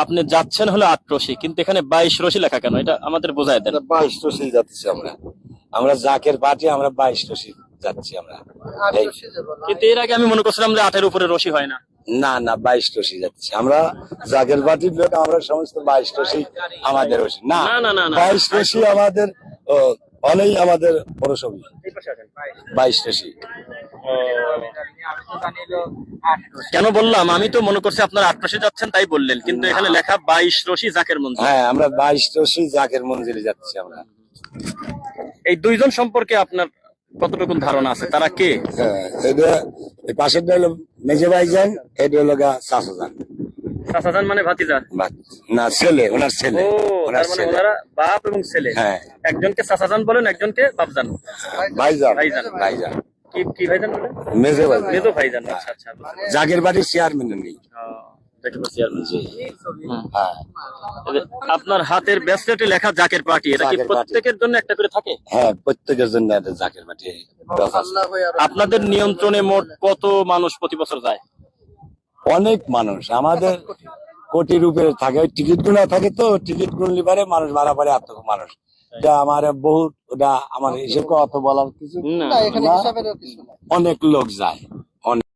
আপনি যাচ্ছেন হলো 8 রশি, কিন্তু এখানে 22 রশি লেখা কেন, এটা আমাদের বোঝায় দেন। 22 রশি যাচ্ছি আমরা। আমরা জাকের পার্টি, আমরা 22 রশি যাচ্ছি আমরা। এই, কিন্তু এর আগে আমি মনে করছিলাম যে 8 এর উপরে রশি হয় না। না না, 22 রশি যাচ্ছি আমরা। জাকের পার্টির লোক আমরা সমস্ত 22 রশি আমাদের রশি না। না, না, না, না। 22 রশি আমাদের অনেক আমাদের পৌরসভা 22 রশি। কেন বললাম, আমি তো মনে করছি আপনার 8 রশি যাচ্ছেন তাই বললেন, কিন্তু এখানে লেখা 22 রশি জাকের মঞ্জিল। হ্যাঁ, আমরা 22 রশি জাকের মঞ্জিলে যাচ্ছি আমরা। এই দুইজন সম্পর্কে আপনার কতটুকু ধারণা আছে, তারা কে? হ্যাঁ, এটা এই পাশেরটা হলো মেজে ভাইজান, এটা হলো চাচাজান। চাচাজান মানে ভাতিজা? না, ছেলে, ওনার ছেলে। ও, ওনার তার মানে ছেলে। ওনারা বাপ এবং ছেলে। হ্যাঁ। একজনকে চাচাজান বলেন, একজনকে বাপজান। ভাইজান। ভাইজান। ভাইজান। কি ভাইজান বলেন? মেজে ভাইজান। মেজো ভাইজান। আচ্ছা, আচ্ছা। জাগের বাড়ির চেয়ারম্যান নেই। হ্যাঁ, আপনার হাতের ব্রেসলেটে লেখা জাকের পার্টি, এটা কি জাকের পার্টি। প্রত্যেকের জন্য একটা করে থাকে? হ্যাঁ, প্রত্যেকের জন্য একটা জাকের বাড়ি। আপনাদের নিয়ন্ত্রণে মোট কত মানুষ প্রতি বছর যায়? অনেক মানুষ আমাদের কোটির উপরে থাকে। ওই টিকিট গুলা থাকে, তো টিকিট গুনলি পারে মানুষ ভাড়া পারে এত মানুষ। এটা আমার বহুত, ওটা আমার হিসেবে অত বলার কিছু না। না। অনেক লোক যায়।